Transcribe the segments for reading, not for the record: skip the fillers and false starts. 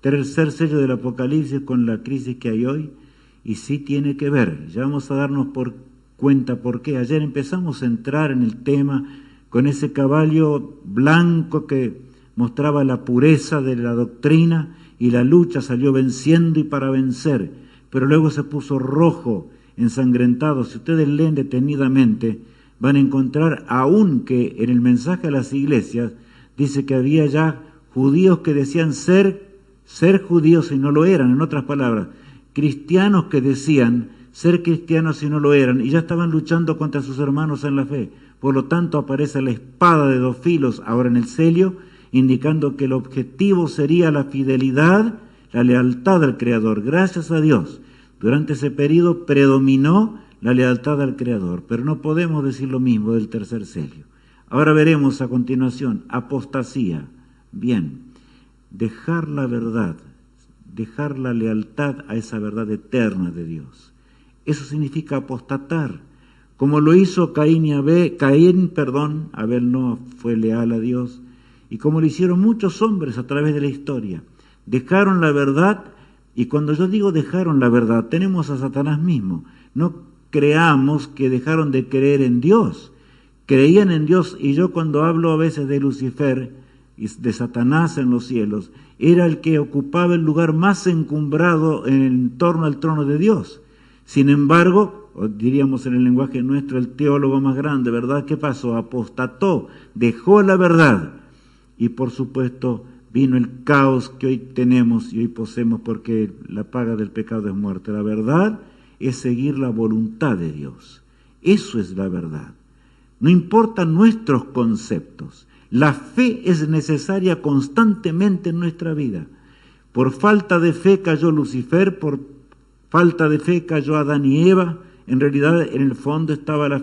tercer sello del Apocalipsis con la crisis que hay hoy, y sí tiene que ver. Ya vamos a darnos cuenta por qué. Ayer empezamos a entrar en el tema con ese caballo blanco que mostraba la pureza de la doctrina, y la lucha salió venciendo y para vencer, pero luego se puso rojo, ensangrentado. Si ustedes leen detenidamente, van a encontrar aún que en el mensaje a las iglesias dice que había ya judíos que decían ser judíos y no lo eran. En otras palabras, cristianos que decían ser cristianos y no lo eran, y ya estaban luchando contra sus hermanos en la fe. Por lo tanto, aparece la espada de dos filos ahora en el sello, indicando que el objetivo sería la fidelidad, la lealtad al Creador. Gracias a Dios, durante ese periodo predominó la lealtad al Creador, pero no podemos decir lo mismo del tercer sello. Ahora veremos a continuación, apostasía. Bien, dejar la verdad, dejar la lealtad a esa verdad eterna de Dios. Eso significa apostatar, como lo hizo Caín y Abel. Abel no fue leal a Dios, y como lo hicieron muchos hombres a través de la historia. Dejaron la verdad, y cuando yo digo dejaron la verdad, tenemos a Satanás mismo. No creamos que dejaron de creer en Dios, creían en Dios, y yo cuando hablo a veces de Lucifer y de Satanás en los cielos, era el que ocupaba el lugar más encumbrado en torno al trono de Dios. Sin embargo, diríamos en el lenguaje nuestro, el teólogo más grande, ¿verdad? ¿Qué pasó? Apostató, dejó la verdad, y por supuesto vino el caos que hoy tenemos y hoy poseemos, porque la paga del pecado es muerte. La verdad es seguir la voluntad de Dios. Eso es la verdad. No importan nuestros conceptos. La fe es necesaria constantemente en nuestra vida. Por falta de fe cayó Lucifer, por falta de fe cayó Adán y Eva. En realidad, en el fondo estaba la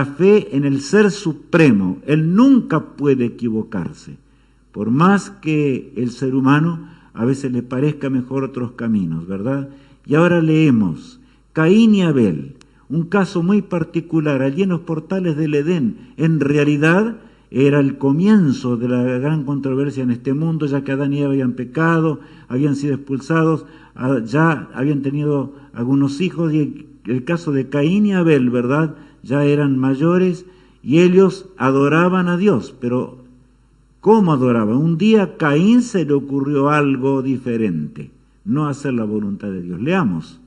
fe en el Ser Supremo. Él nunca puede equivocarse. Por más que el ser humano a veces le parezca mejor otros caminos, ¿verdad? Y ahora leemos Caín y Abel, un caso muy particular, allí en los portales del Edén. En realidad era el comienzo de la gran controversia en este mundo, ya que Adán y Eva habían pecado, habían sido expulsados, ya habían tenido algunos hijos, y el caso de Caín y Abel, ¿verdad? Ya eran mayores y ellos adoraban a Dios, pero ¿cómo adoraban? Un día a Caín se le ocurrió algo diferente, no hacer la voluntad de Dios. Leamos.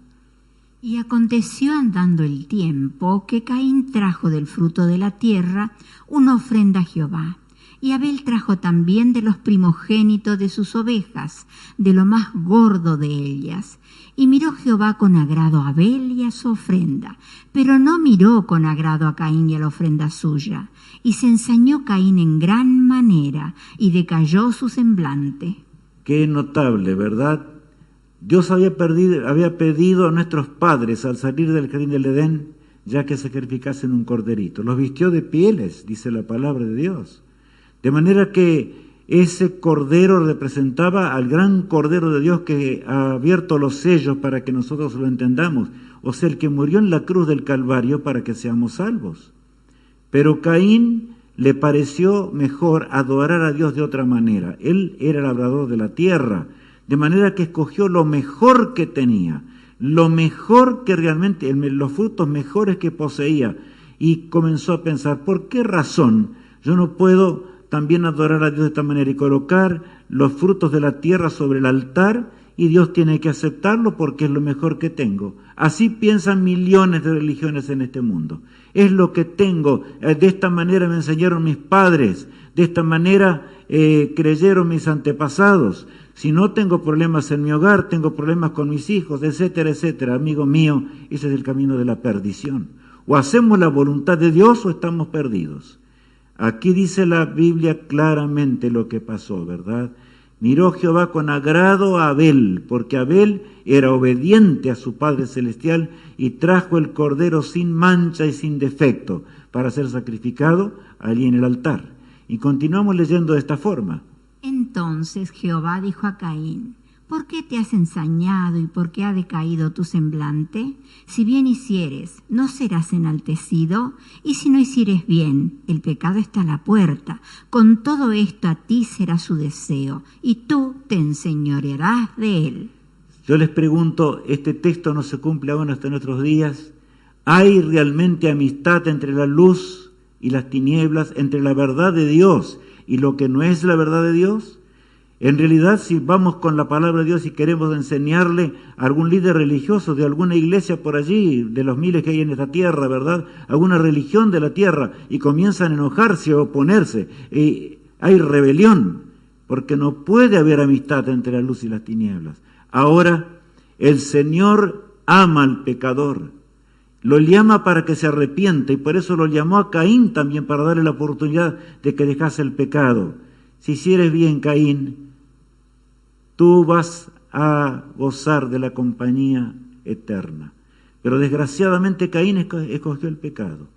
Y aconteció andando el tiempo que Caín trajo del fruto de la tierra una ofrenda a Jehová. Y Abel trajo también de los primogénitos de sus ovejas, de lo más gordo de ellas. Y miró Jehová con agrado a Abel y a su ofrenda, pero no miró con agrado a Caín y a la ofrenda suya. Y se ensañó Caín en gran manera, y decayó su semblante. Qué notable, ¿verdad? Dios había pedido a nuestros padres al salir del jardín del Edén, ya que sacrificasen un corderito. Los vistió de pieles, dice la palabra de Dios. De manera que ese cordero representaba al gran cordero de Dios que ha abierto los sellos para que nosotros lo entendamos. O sea, el que murió en la cruz del Calvario para que seamos salvos. Pero Caín le pareció mejor adorar a Dios de otra manera. Él era labrador de la tierra, de manera que escogió lo mejor que tenía, lo mejor que realmente, los frutos mejores que poseía, y comenzó a pensar, ¿por qué razón yo no puedo también adorar a Dios de esta manera y colocar los frutos de la tierra sobre el altar, y Dios tiene que aceptarlo porque es lo mejor que tengo? Así piensan millones de religiones en este mundo. Es lo que tengo, de esta manera me enseñaron mis padres, de esta manera creyeron mis antepasados. Si no tengo problemas en mi hogar, tengo problemas con mis hijos, etcétera, etcétera. Amigo mío, ese es el camino de la perdición. O hacemos la voluntad de Dios o estamos perdidos. Aquí dice la Biblia claramente lo que pasó, ¿verdad? Miró Jehová con agrado a Abel, porque Abel era obediente a su Padre Celestial y trajo el cordero sin mancha y sin defecto para ser sacrificado allí en el altar. Y continuamos leyendo de esta forma. Entonces Jehová dijo a Caín, ¿Por qué te has ensañado y por qué ha decaído tu semblante? Si bien hicieres, no serás enaltecido, y si no hicieres bien, el pecado está a la puerta. Con todo esto a ti será su deseo, y tú te enseñorearás de él. Yo les pregunto, ¿este texto no se cumple aún hasta nuestros días? ¿Hay realmente amistad entre la luz y las tinieblas, entre la verdad de Dios y lo que no es la verdad de Dios? En realidad, si vamos con la palabra de Dios y queremos enseñarle a algún líder religioso de alguna iglesia por allí, de los miles que hay en esta tierra, ¿verdad?, alguna religión de la tierra, y comienzan a enojarse o oponerse, hay rebelión, porque no puede haber amistad entre la luz y las tinieblas. Ahora, el Señor ama al pecador, lo llama para que se arrepienta, y por eso lo llamó a Caín también, para darle la oportunidad de que dejase el pecado. Si hicieres bien, Caín, tú vas a gozar de la compañía eterna. Pero desgraciadamente Caín escogió el pecado,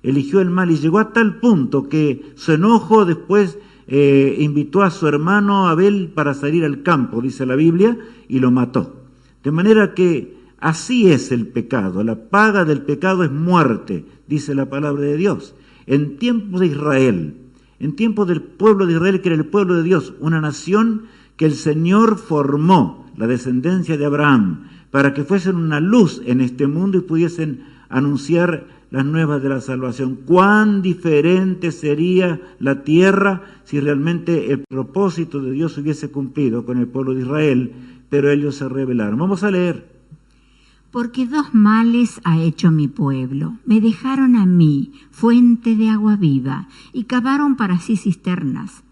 eligió el mal, y llegó a tal punto que su enojo después invitó a su hermano Abel para salir al campo, dice la Biblia, y lo mató. De manera que así es el pecado, la paga del pecado es muerte, dice la palabra de Dios. En tiempos de Israel, en tiempos del pueblo de Israel, que era el pueblo de Dios, una nación que el Señor formó, la descendencia de Abraham, para que fuesen una luz en este mundo y pudiesen anunciar las nuevas de la salvación. Cuán diferente sería la tierra si realmente el propósito de Dios hubiese cumplido con el pueblo de Israel, pero ellos se rebelaron. Vamos a leer. Porque dos males ha hecho mi pueblo. Me dejaron a mí, fuente de agua viva, y cavaron para sí cisternas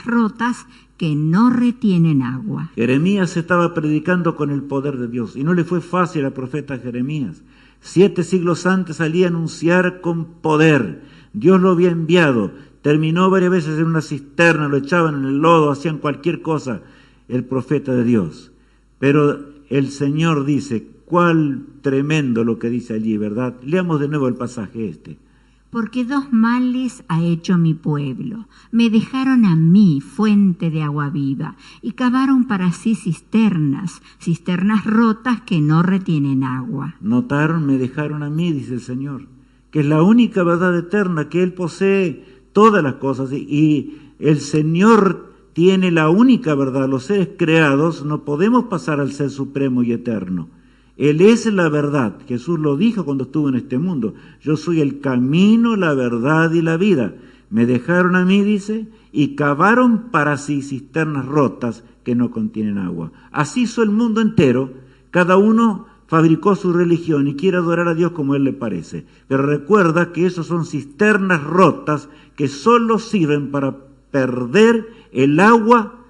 rotas que no retienen agua. Jeremías estaba predicando con el poder de Dios, y no le fue fácil al profeta Jeremías. 7 siglos antes salía a anunciar con poder. Dios lo había enviado. Terminó varias veces en una cisterna, lo echaban en el lodo, hacían cualquier cosa, el profeta de Dios. Pero el Señor dice, cuál tremendo lo que dice allí, ¿verdad? Leamos de nuevo el pasaje este. Porque dos males ha hecho mi pueblo. Me dejaron a mí, fuente de agua viva, y cavaron para sí cisternas rotas que no retienen agua. Notaron, me dejaron a mí, dice el Señor, que es la única verdad eterna, que Él posee todas las cosas, y el Señor tiene la única verdad. Los seres creados no podemos pasar al Ser Supremo y Eterno. Él es la verdad. Jesús lo dijo cuando estuvo en este mundo. Yo soy el camino, la verdad y la vida. Me dejaron a mí, dice, y cavaron para sí cisternas rotas que no contienen agua. Así hizo el mundo entero. Cada uno fabricó su religión y quiere adorar a Dios como a Él le parece. Pero recuerda que esos son cisternas rotas que solo sirven para perder el agua,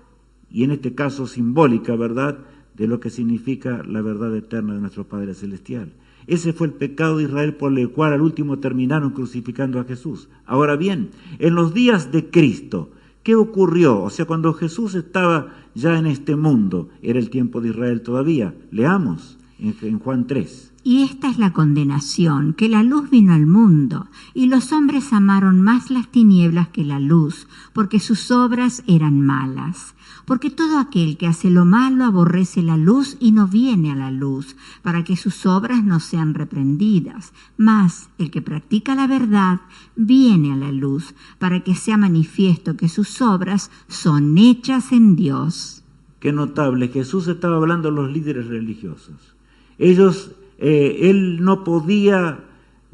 y en este caso simbólica, ¿verdad?, de lo que significa la verdad eterna de nuestro Padre Celestial. Ese fue el pecado de Israel, por el cual al último terminaron crucificando a Jesús. Ahora bien, en los días de Cristo, ¿qué ocurrió? O sea, cuando Jesús estaba ya en este mundo, era el tiempo de Israel todavía. Leamos en Juan 3. Y esta es la condenación, que la luz vino al mundo, y los hombres amaron más las tinieblas que la luz, porque sus obras eran malas. Porque todo aquel que hace lo malo aborrece la luz y no viene a la luz, para que sus obras no sean reprendidas. Mas el que practica la verdad viene a la luz, para que sea manifiesto que sus obras son hechas en Dios. Qué notable, Jesús estaba hablando a los líderes religiosos. Ellos, él no podía,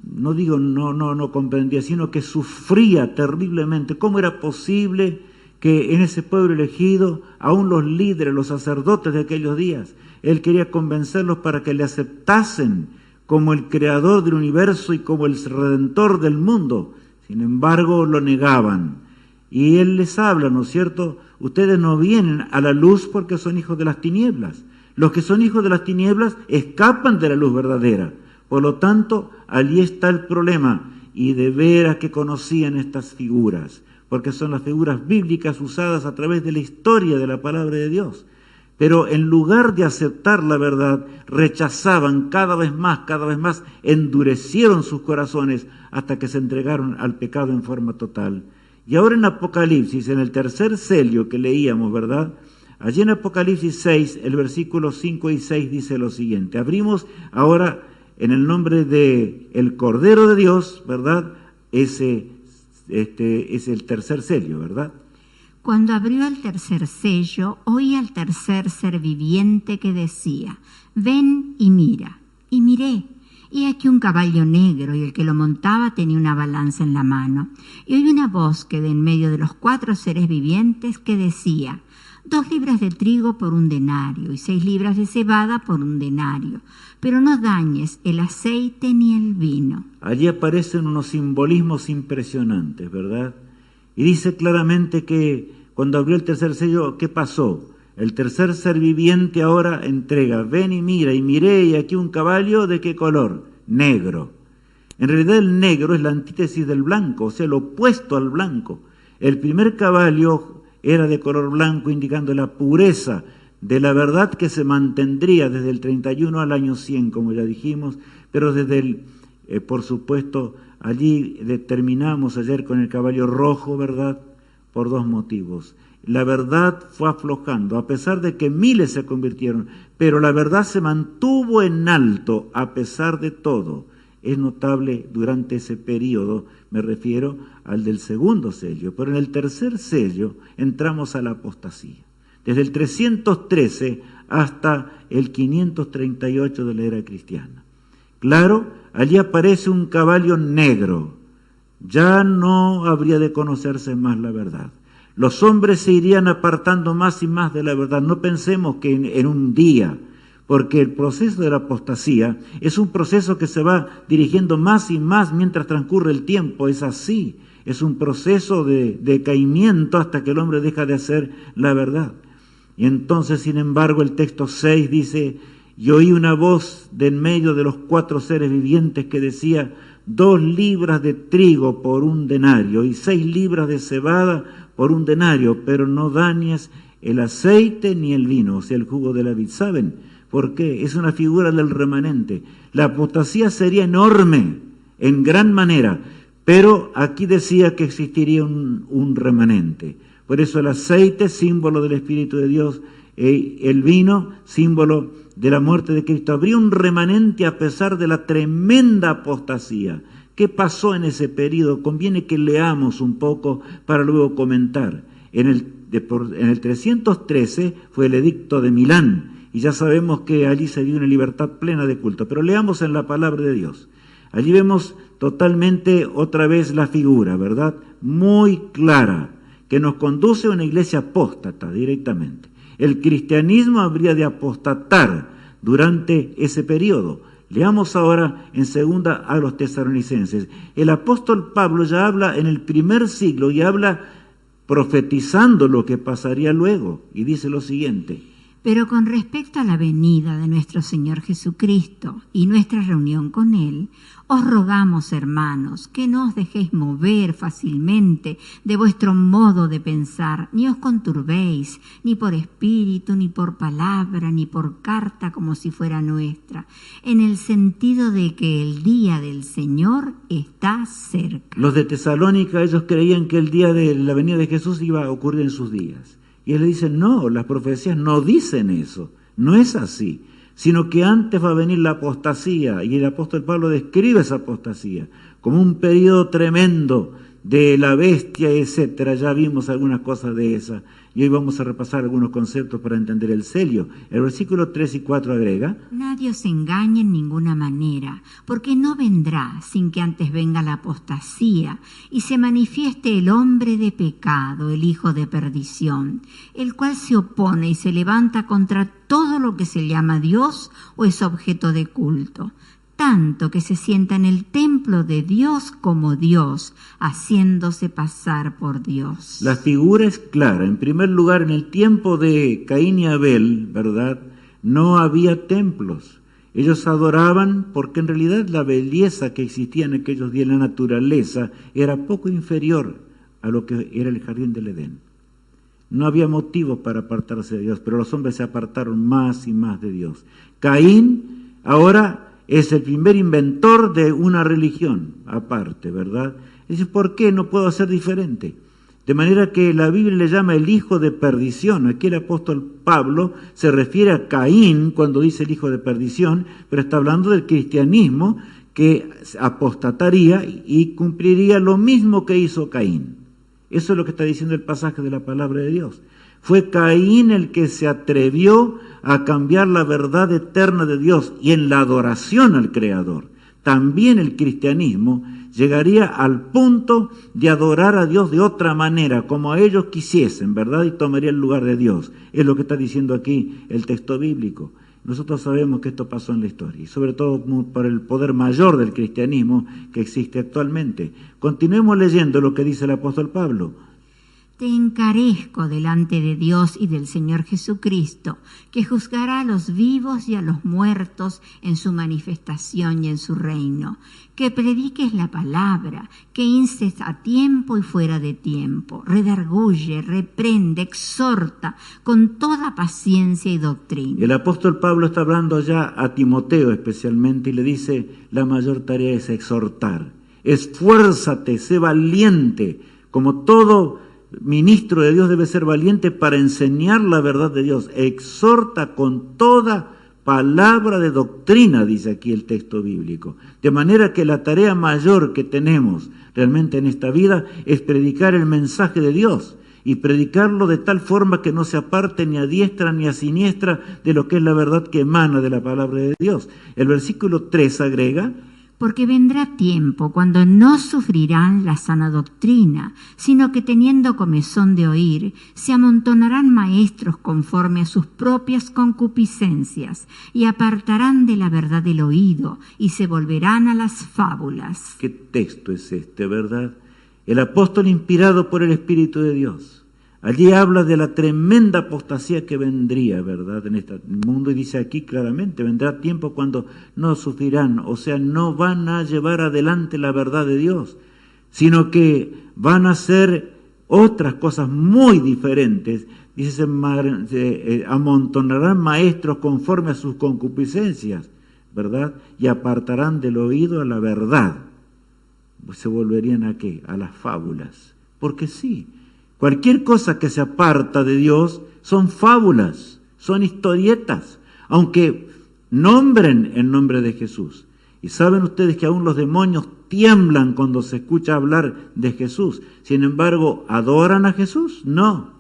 no comprendía, sino que sufría terriblemente. ¿Cómo era posible que en ese pueblo elegido, aún los líderes, los sacerdotes de aquellos días, Él quería convencerlos para que le aceptasen como el creador del universo y como el redentor del mundo? Sin embargo, lo negaban. Y Él les habla, ¿no es cierto? Ustedes no vienen a la luz porque son hijos de las tinieblas. Los que son hijos de las tinieblas escapan de la luz verdadera. Por lo tanto, allí está el problema. Y de veras que conocían estas figuras, porque son las figuras bíblicas usadas a través de la historia de la palabra de Dios. Pero en lugar de aceptar la verdad, rechazaban cada vez más, endurecieron sus corazones hasta que se entregaron al pecado en forma total. Y ahora en Apocalipsis, en el tercer sello que leíamos, ¿verdad?, Allí en Apocalipsis 6, el versículo 5 y 6 dice lo siguiente. Abrimos ahora en el nombre de el Cordero de Dios, ¿verdad? Ese es el tercer sello, ¿verdad? Cuando abrió el tercer sello, oí al tercer ser viviente que decía: ven y mira. Y miré, y aquí un caballo negro, y el que lo montaba tenía una balanza en la mano. Y oí una voz que de en medio de los 4 seres vivientes que decía: 2 libras de trigo por 1 denario, y 6 libras de cebada por 1 denario. Pero no dañes el aceite ni el vino. Allí aparecen unos simbolismos impresionantes, ¿verdad? Y dice claramente que cuando abrió el tercer sello, ¿qué pasó? El tercer ser viviente ahora entrega: ven y mira, y miré, y aquí un caballo, ¿de qué color? Negro. En realidad el negro es la antítesis del blanco, o sea, lo opuesto al blanco. El primer caballo era de color blanco, indicando la pureza de la verdad que se mantendría desde el 31 al año 100, como ya dijimos, pero desde por supuesto, allí terminamos ayer con el caballo rojo, ¿verdad? Por 2 motivos. La verdad fue aflojando, a pesar de que miles se convirtieron, pero la verdad se mantuvo en alto a pesar de todo. Es notable durante ese periodo, me refiero al del segundo sello, pero en el tercer sello entramos a la apostasía. Desde el 313 hasta el 538 de la era cristiana. Claro, allí aparece un caballo negro. Ya no habría de conocerse más la verdad. Los hombres se irían apartando más y más de la verdad. No pensemos que en un día, porque el proceso de la apostasía es un proceso que se va dirigiendo más y más mientras transcurre el tiempo. Es así, es un proceso de decaimiento hasta que el hombre deja de hacer la verdad. Y entonces, sin embargo, el texto 6 dice: y oí una voz de en medio de los 4 seres vivientes que decía: 2 libras de trigo por 1 denario y 6 libras de cebada por 1 denario, pero no dañes el aceite ni el vino, o sea, el jugo de la vid. ¿Saben por qué? Es una figura del remanente. La apostasía sería enorme, en gran manera, pero aquí decía que existiría un remanente. Por eso el aceite, símbolo del Espíritu de Dios, el vino, símbolo de la muerte de Cristo. Habría un remanente a pesar de la tremenda apostasía. ¿Qué pasó en ese periodo? Conviene que leamos un poco para luego comentar. En el 313 fue el edicto de Milán, y ya sabemos que allí se dio una libertad plena de culto. Pero leamos en la palabra de Dios. Allí vemos totalmente otra vez la figura, ¿verdad? Muy clara, que nos conduce a una iglesia apóstata directamente. El cristianismo habría de apostatar durante ese periodo. Leamos ahora en 2 a los Tesalonicenses. El apóstol Pablo ya habla en el primer siglo y habla profetizando lo que pasaría luego. Y dice lo siguiente: pero con respecto a la venida de nuestro Señor Jesucristo y nuestra reunión con Él, os rogamos, hermanos, que no os dejéis mover fácilmente de vuestro modo de pensar, ni os conturbéis, ni por espíritu, ni por palabra, ni por carta como si fuera nuestra, en el sentido de que el día del Señor está cerca. Los de Tesalónica, ellos creían que el día de la venida de Jesús iba a ocurrir en sus días. Y él le dice: no, las profecías no dicen eso, no es así, sino que antes va a venir la apostasía, y el apóstol Pablo describe esa apostasía como un periodo tremendo de la bestia, etcétera. Ya vimos algunas cosas de esas, y hoy vamos a repasar algunos conceptos para entender el sello. El versículo 3 y 4 agrega: nadie os engañe en ninguna manera, porque no vendrá sin que antes venga la apostasía y se manifieste el hombre de pecado, el hijo de perdición, el cual se opone y se levanta contra todo lo que se llama Dios o es objeto de culto, tanto que se sienta en el templo de Dios como Dios, haciéndose pasar por Dios. La figura es clara. En primer lugar, en el tiempo de Caín y Abel, ¿verdad?, no había templos. Ellos adoraban porque en realidad la belleza que existía en aquellos días, la naturaleza, era poco inferior a lo que era el jardín del Edén. No había motivo para apartarse de Dios, pero los hombres se apartaron más y más de Dios. Caín ahora es el primer inventor de una religión aparte, ¿verdad? Dice: ¿por qué no puedo ser diferente? De manera que la Biblia le llama el hijo de perdición. Aquí el apóstol Pablo se refiere a Caín cuando dice el hijo de perdición, pero está hablando del cristianismo que apostataría y cumpliría lo mismo que hizo Caín. Eso es lo que está diciendo el pasaje de la palabra de Dios. Fue Caín el que se atrevió a cambiar la verdad eterna de Dios y en la adoración al Creador. También el cristianismo llegaría al punto de adorar a Dios de otra manera, como ellos quisiesen, ¿verdad? Y tomaría el lugar de Dios. Es lo que está diciendo aquí el texto bíblico. Nosotros sabemos que esto pasó en la historia, y sobre todo por el poder mayor del cristianismo que existe actualmente. Continuemos leyendo lo que dice el apóstol Pablo. Te encarezco delante de Dios y del Señor Jesucristo, que juzgará a los vivos y a los muertos en su manifestación y en su reino, que prediques la palabra, que instes a tiempo y fuera de tiempo, redarguye, reprende, exhorta con toda paciencia y doctrina. El apóstol Pablo está hablando ya a Timoteo especialmente y le dice, la mayor tarea es exhortar. Esfuérzate, sé valiente, como todo ministro de Dios debe ser valiente para enseñar la verdad de Dios. Exhorta con toda palabra de doctrina, dice aquí el texto bíblico. De manera que la tarea mayor que tenemos realmente en esta vida es predicar el mensaje de Dios y predicarlo de tal forma que no se aparte ni a diestra ni a siniestra de lo que es la verdad que emana de la palabra de Dios. El versículo 3 agrega: porque vendrá tiempo cuando no sufrirán la sana doctrina, sino que teniendo comezón de oír, se amontonarán maestros conforme a sus propias concupiscencias, y apartarán de la verdad el oído, y se volverán a las fábulas. ¿Qué texto es este, verdad? El apóstol inspirado por el Espíritu de Dios. Allí habla de la tremenda apostasía que vendría, ¿verdad?, en este mundo, y dice aquí claramente, vendrá tiempo cuando no sufrirán, o sea, no van a llevar adelante la verdad de Dios, sino que van a hacer otras cosas muy diferentes. Dice, amontonarán maestros conforme a sus concupiscencias, ¿verdad?, y apartarán del oído a la verdad. Pues se volverían ¿a qué? A las fábulas, porque sí. Cualquier cosa que se aparta de Dios son fábulas, son historietas, aunque nombren el nombre de Jesús. Y saben ustedes que aún los demonios tiemblan cuando se escucha hablar de Jesús. Sin embargo, ¿adoran a Jesús? No.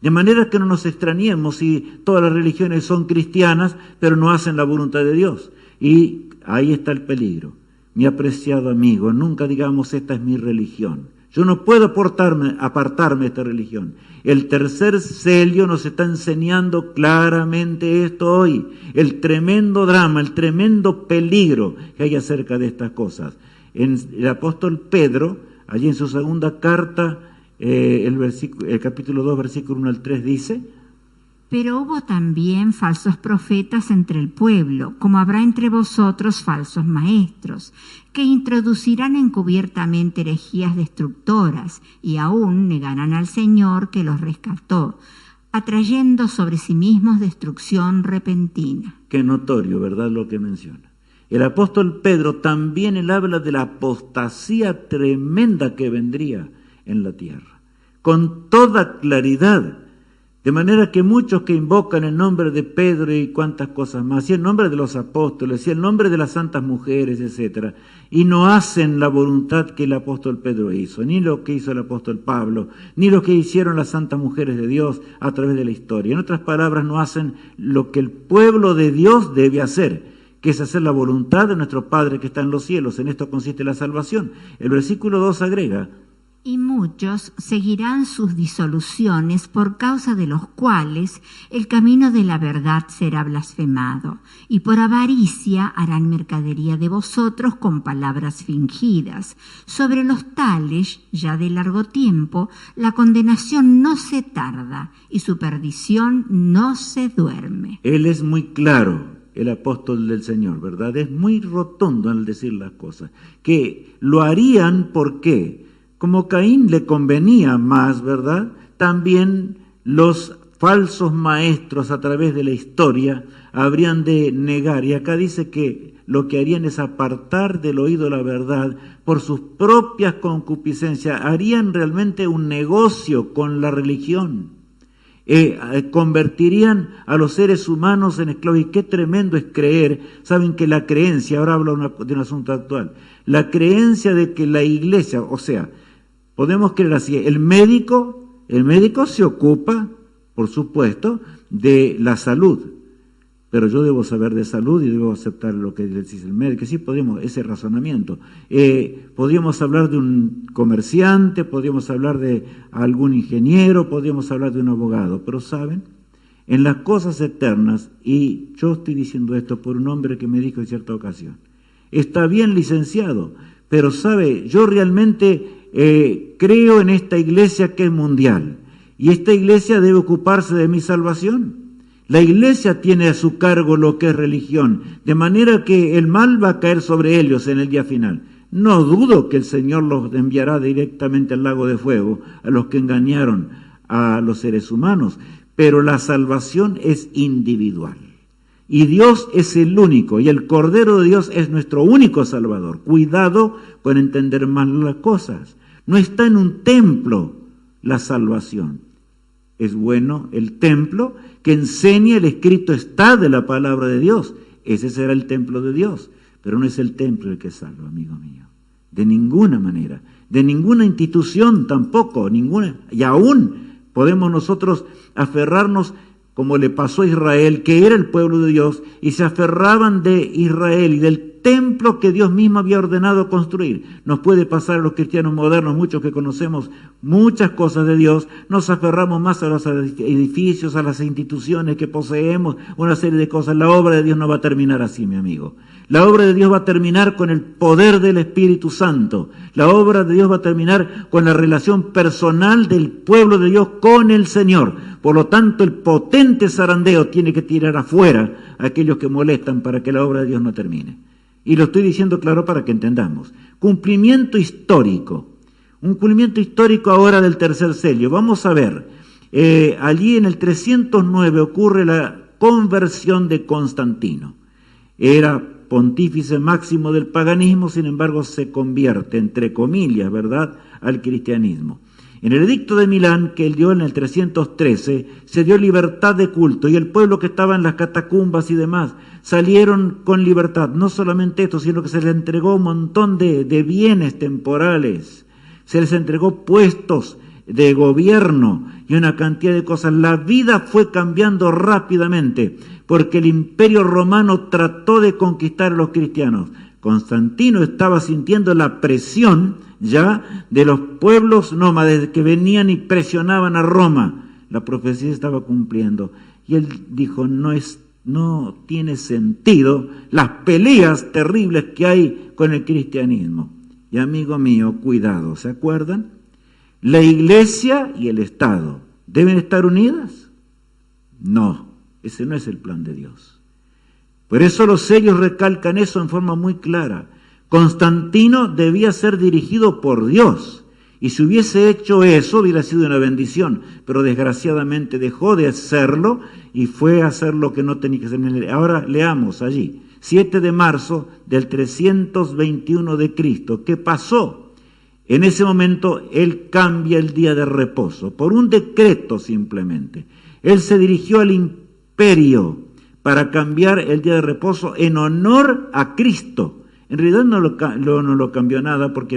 De manera que no nos extrañemos si todas las religiones son cristianas, pero no hacen la voluntad de Dios. Y ahí está el peligro. Mi apreciado amigo, nunca digamos esta es mi religión. Yo no puedo apartarme de esta religión. El tercer sello nos está enseñando claramente esto hoy. El tremendo drama, el tremendo peligro que hay acerca de estas cosas. El apóstol Pedro, allí en su segunda carta, el capítulo 2, versículo 1 al 3 dice: pero hubo también falsos profetas entre el pueblo, como habrá entre vosotros falsos maestros, que introducirán encubiertamente herejías destructoras, y aún negarán al Señor que los rescató, atrayendo sobre sí mismos destrucción repentina. Qué notorio, ¿verdad?, lo que menciona. El apóstol Pedro también él habla de la apostasía tremenda que vendría en la tierra, con toda claridad. De manera que muchos que invocan el nombre de Pedro y cuantas cosas más, y el nombre de los apóstoles, y el nombre de las santas mujeres, etc., y no hacen la voluntad que el apóstol Pedro hizo, ni lo que hizo el apóstol Pablo, ni lo que hicieron las santas mujeres de Dios a través de la historia. En otras palabras, no hacen lo que el pueblo de Dios debe hacer, que es hacer la voluntad de nuestro Padre que está en los cielos. En esto consiste la salvación. El versículo 2 agrega: y muchos seguirán sus disoluciones, por causa de los cuales el camino de la verdad será blasfemado, y por avaricia harán mercadería de vosotros con palabras fingidas. Sobre los tales, ya de largo tiempo, la condenación no se tarda, y su perdición no se duerme. Él es muy claro, el apóstol del Señor, ¿verdad? Es muy rotundo al decir las cosas, que lo harían, ¿por qué? Como Caín le convenía más, ¿verdad?, también los falsos maestros a través de la historia habrían de negar, y acá dice que lo que harían es apartar del oído la verdad por sus propias concupiscencias, harían realmente un negocio con la religión, convertirían a los seres humanos en esclavos. Y qué tremendo es creer, saben que la creencia, ahora hablo de un asunto actual, la creencia de que la iglesia, o sea, podemos creer así, el médico se ocupa, por supuesto, de la salud, pero yo debo saber de salud y debo aceptar lo que dice el médico. Sí, podríamos, ese razonamiento. Podríamos hablar de un comerciante, podríamos hablar de algún ingeniero, podríamos hablar de un abogado, pero ¿saben? En las cosas eternas, y yo estoy diciendo esto por un hombre que me dijo en cierta ocasión, está bien, licenciado, pero sabe, yo realmente creo en esta iglesia que es mundial, y esta iglesia debe ocuparse de mi salvación. La iglesia tiene a su cargo lo que es religión, de manera que el mal va a caer sobre ellos en el día final. No dudo que el Señor los enviará directamente al lago de fuego, a los que engañaron a los seres humanos, pero la salvación es individual. Y Dios es el único, y el Cordero de Dios es nuestro único Salvador. Cuidado con entender mal las cosas. No está en un templo la salvación. Es bueno el templo que enseña el escrito está de la palabra de Dios. Ese será el templo de Dios, pero no es el templo el que salva, amigo mío. De ninguna manera, de ninguna institución tampoco, ninguna. Y aún podemos nosotros aferrarnos, como le pasó a Israel, que era el pueblo de Dios, y se aferraban de Israel y del templo que Dios mismo había ordenado construir. Nos puede pasar a los cristianos modernos, muchos que conocemos muchas cosas de Dios, nos aferramos más a los edificios, a las instituciones que poseemos, una serie de cosas. La obra de Dios no va a terminar así, mi amigo. La obra de Dios va a terminar con el poder del Espíritu Santo. La obra de Dios va a terminar con la relación personal del pueblo de Dios con el Señor. Por lo tanto, el potente zarandeo tiene que tirar afuera a aquellos que molestan para que la obra de Dios no termine. Y lo estoy diciendo claro para que entendamos. Cumplimiento histórico. Un cumplimiento histórico ahora del tercer sello. Vamos a ver, allí en el 309 ocurre la conversión de Constantino. Era pontífice máximo del paganismo, sin embargo se convierte, entre comillas, ¿verdad?, al cristianismo. En el edicto de Milán, que él dio en el 313, se dio libertad de culto, y el pueblo que estaba en las catacumbas y demás salieron con libertad. No solamente esto, sino que se les entregó un montón de bienes temporales, se les entregó puestos de gobierno y una cantidad de cosas. La vida fue cambiando rápidamente, porque el Imperio Romano trató de conquistar a los cristianos. Constantino estaba sintiendo la presión ya de los pueblos nómades que venían y presionaban a Roma. La profecía estaba cumpliendo. Y él dijo, no tiene sentido las peleas terribles que hay con el cristianismo. Y amigo mío, cuidado, ¿se acuerdan? ¿La iglesia y el Estado deben estar unidas? No, ese no es el plan de Dios. Por eso los sellos recalcan eso en forma muy clara. Constantino debía ser dirigido por Dios, y si hubiese hecho eso hubiera sido una bendición, pero desgraciadamente dejó de hacerlo y fue a hacer lo que no tenía que hacer. Ahora leamos allí, 7 de marzo del 321 de Cristo. ¿Qué pasó? En ese momento él cambia el día de reposo, por un decreto simplemente. Él se dirigió al imperio para cambiar el día de reposo en honor a Cristo. En realidad no lo cambió nada, porque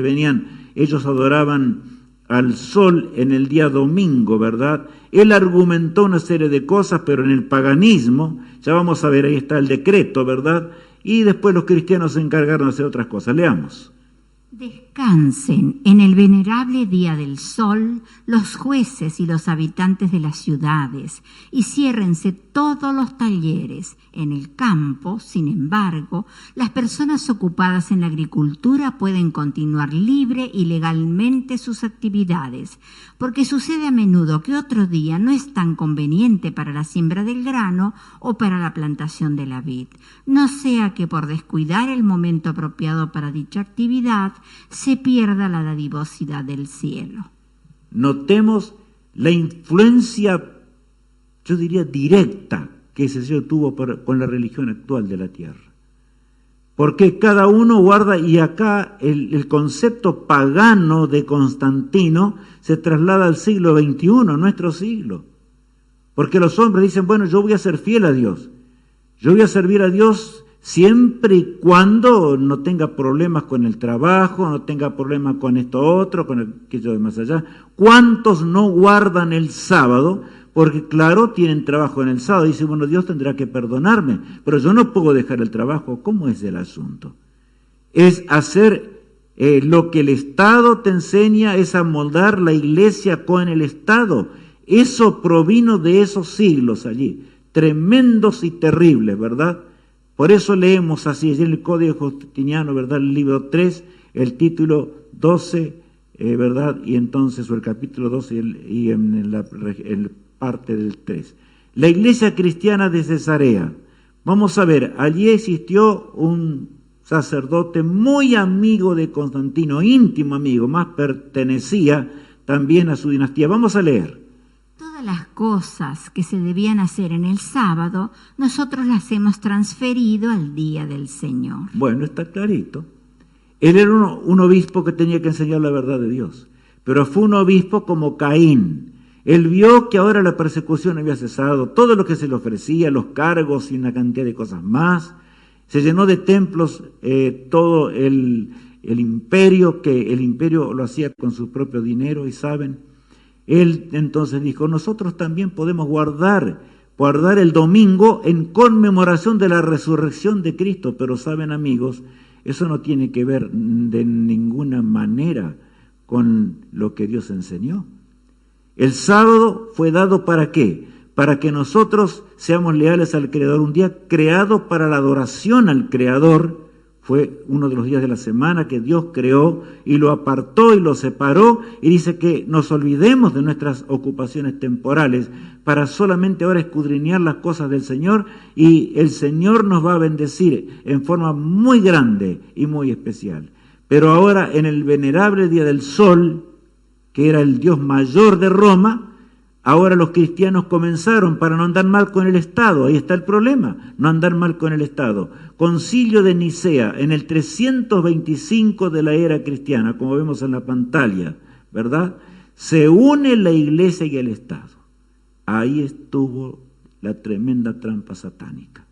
ellos adoraban al sol en el día domingo, ¿verdad? Él argumentó una serie de cosas, pero en el paganismo, ya vamos a ver, ahí está el decreto, ¿verdad? Y después los cristianos se encargaron de hacer otras cosas. Leamos. Descansen en el venerable día del sol los jueces y los habitantes de las ciudades, y ciérrense todos los talleres. En el campo, sin embargo, las personas ocupadas en la agricultura pueden continuar libre y legalmente sus actividades, porque sucede a menudo que otro día no es tan conveniente para la siembra del grano o para la plantación de la vid. No sea que por descuidar el momento apropiado para dicha actividad se pierda la dadivosidad del cielo. Notemos la influencia yo diría directa, que ese sello tuvo con la religión actual de la tierra. Porque cada uno guarda, y acá el concepto pagano de Constantino se traslada al siglo XXI, nuestro siglo. Porque los hombres dicen, bueno, yo voy a ser fiel a Dios, yo voy a servir a Dios siempre y cuando no tenga problemas con el trabajo, no tenga problemas con esto otro, con aquello de más allá. ¿Cuántos no guardan el sábado? Porque claro, tienen trabajo en el sábado. Dicen, bueno, Dios tendrá que perdonarme, pero yo no puedo dejar el trabajo. ¿Cómo es el asunto? Es hacer lo que el Estado te enseña, es amoldar la iglesia con el Estado. Eso provino de esos siglos allí, tremendos y terribles, ¿verdad? Por eso leemos así, en el Código Justiniano, ¿verdad? El libro 3, el título 12, ¿verdad? Y entonces, o el capítulo 12 y en la parte del 3. La iglesia cristiana de Cesarea. Vamos a ver, allí existió un sacerdote muy amigo de Constantino, íntimo amigo, más pertenecía también a su dinastía. Vamos a leer. Todas las cosas que se debían hacer en el sábado, nosotros las hemos transferido al día del Señor. Bueno, está clarito. Él era un obispo que tenía que enseñar la verdad de Dios, pero fue un obispo como Caín. Él vio que ahora la persecución había cesado, todo lo que se le ofrecía, los cargos y una cantidad de cosas más. Se llenó de templos todo el imperio, que el imperio lo hacía con su propio dinero, y saben, él entonces dijo, nosotros también podemos guardar el domingo en conmemoración de la resurrección de Cristo, pero saben, amigos, eso no tiene que ver de ninguna manera con lo que Dios enseñó. El sábado fue dado ¿para qué? Para que nosotros seamos leales al Creador. Un día creado para la adoración al Creador, fue uno de los días de la semana que Dios creó y lo apartó y lo separó, y dice que nos olvidemos de nuestras ocupaciones temporales para solamente ahora escudriñar las cosas del Señor, y el Señor nos va a bendecir en forma muy grande y muy especial. Pero ahora, en el venerable día del sol, que era el dios mayor de Roma, ahora los cristianos comenzaron, para no andar mal con el Estado, ahí está el problema, no andar mal con el Estado. Concilio de Nicea, en el 325 de la era cristiana, como vemos en la pantalla, ¿verdad? Se une la iglesia y el Estado. Ahí estuvo la tremenda trampa satánica.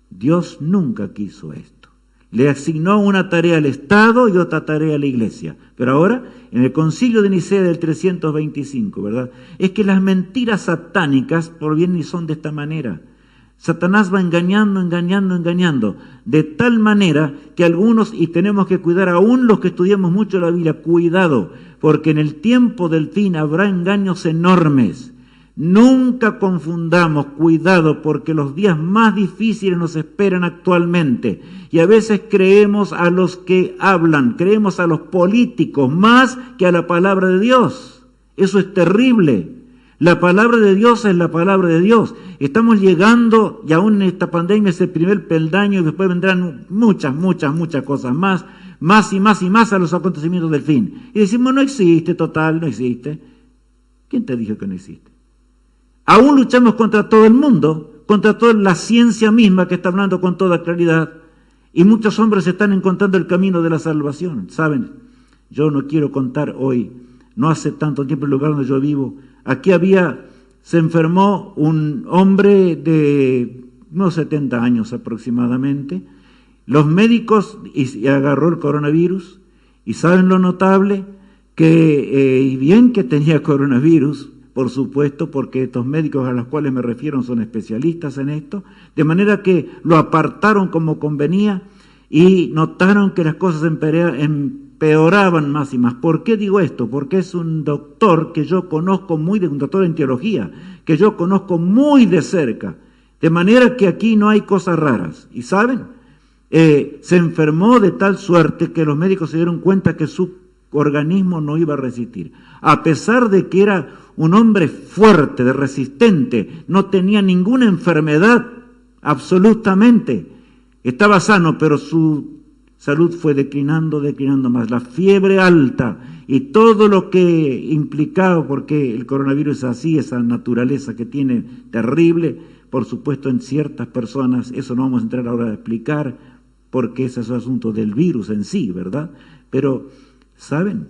Dios nunca quiso esto. Le asignó una tarea al Estado y otra tarea a la iglesia. Pero ahora, en el Concilio de Nicea del 325, ¿verdad? Es que las mentiras satánicas provienen y son de esta manera. Satanás va engañando, de tal manera que algunos, y tenemos que cuidar aún los que estudiamos mucho la Biblia, cuidado, porque en el tiempo del fin habrá engaños enormes. Nunca confundamos, cuidado, porque los días más difíciles nos esperan actualmente, y a veces creemos a los que hablan, creemos a los políticos más que a la palabra de Dios. Eso es terrible. La palabra de Dios es la palabra de Dios. Estamos llegando, y aún en esta pandemia es el primer peldaño, y después vendrán muchas cosas más y más a los acontecimientos del fin. Y decimos, no existe, total, no existe. ¿Quién te dijo que no existe? Aún luchamos contra todo el mundo, contra toda la ciencia misma que está hablando con toda claridad, y muchos hombres están encontrando el camino de la salvación. ¿Saben? Yo no quiero contar hoy, no hace tanto tiempo, el lugar donde yo vivo, aquí se enfermó un hombre de unos 70 años aproximadamente, los médicos, y agarró el coronavirus, y ¿saben lo notable? Y bien que tenía coronavirus, por supuesto, porque estos médicos a los cuales me refiero son especialistas en esto, de manera que lo apartaron como convenía y notaron que las cosas empeoraban más y más. ¿Por qué digo esto? Porque es un doctor que yo conozco un doctor en teología, que yo conozco muy de cerca, de manera que aquí no hay cosas raras. ¿Y saben? Se enfermó de tal suerte que los médicos se dieron cuenta que su organismo no iba a resistir. A pesar de que era un hombre fuerte, resistente, no tenía ninguna enfermedad, absolutamente. Estaba sano, pero su salud fue declinando más. La fiebre alta y todo lo que implicaba, porque el coronavirus es así, esa naturaleza que tiene terrible, por supuesto en ciertas personas, eso no vamos a entrar ahora a explicar, porque ese es el asunto del virus en sí, ¿verdad? Pero, ¿saben?